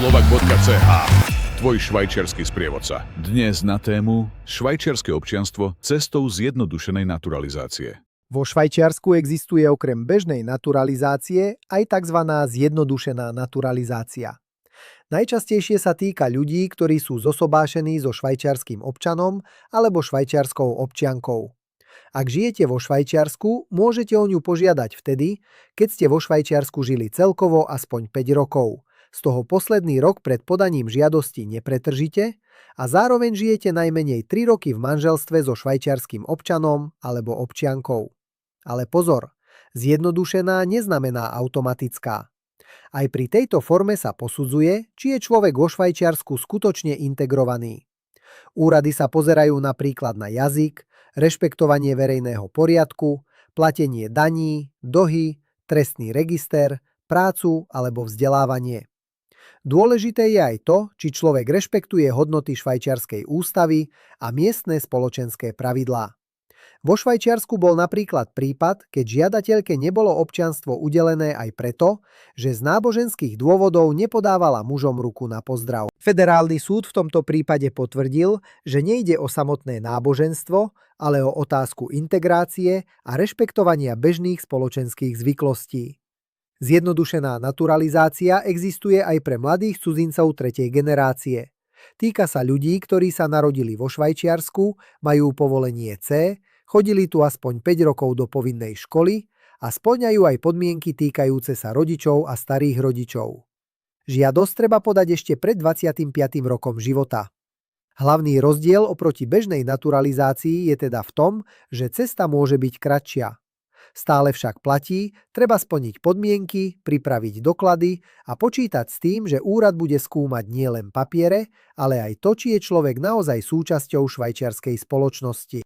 slovak.ch, tvoj švajčiarsky sprievodca. Dnes na tému švajčiarske občianstvo cestou zjednodušenej naturalizácie. Vo Švajčiarsku existuje okrem bežnej naturalizácie aj tzv. Zjednodušená naturalizácia. Najčastejšie sa týka ľudí, ktorí sú zosobášení so švajčiarskym občanom alebo švajčiarskou občiankou. Ak žijete vo Švajčiarsku, môžete o ňu požiadať vtedy, keď ste vo Švajčiarsku žili celkovo aspoň 5 rokov. Z toho posledný rok pred podaním žiadosti nepretržite a zároveň žijete najmenej 3 roky v manželstve so švajčiarskym občanom alebo občiankou. Ale pozor, zjednodušená neznamená automatická. Aj pri tejto forme sa posudzuje, či je človek vo Švajčiarsku skutočne integrovaný. Úrady sa pozerajú napríklad na jazyk, rešpektovanie verejného poriadku, platenie daní, dlhy, trestný register, prácu alebo vzdelávanie. Dôležité je aj to, či človek rešpektuje hodnoty švajčiarskej ústavy a miestne spoločenské pravidlá. Vo Švajčiarsku bol napríklad prípad, keď žiadateľke nebolo občianstvo udelené aj preto, že z náboženských dôvodov nepodávala mužom ruku na pozdrav. Federálny súd v tomto prípade potvrdil, že nejde o samotné náboženstvo, ale o otázku integrácie a rešpektovania bežných spoločenských zvyklostí. Zjednodušená naturalizácia existuje aj pre mladých cudzincov tretej generácie. Týka sa ľudí, ktorí sa narodili vo Švajčiarsku, majú povolenie C, chodili tu aspoň 5 rokov do povinnej školy a spĺňajú aj podmienky týkajúce sa rodičov a starých rodičov. Žiadosť treba podať ešte pred 25. rokom života. Hlavný rozdiel oproti bežnej naturalizácii je teda v tom, že cesta môže byť kratšia. Stále však platí, treba splniť podmienky, pripraviť doklady a počítať s tým, že úrad bude skúmať nielen papiere, ale aj to, či je človek naozaj súčasťou švajčiarskej spoločnosti.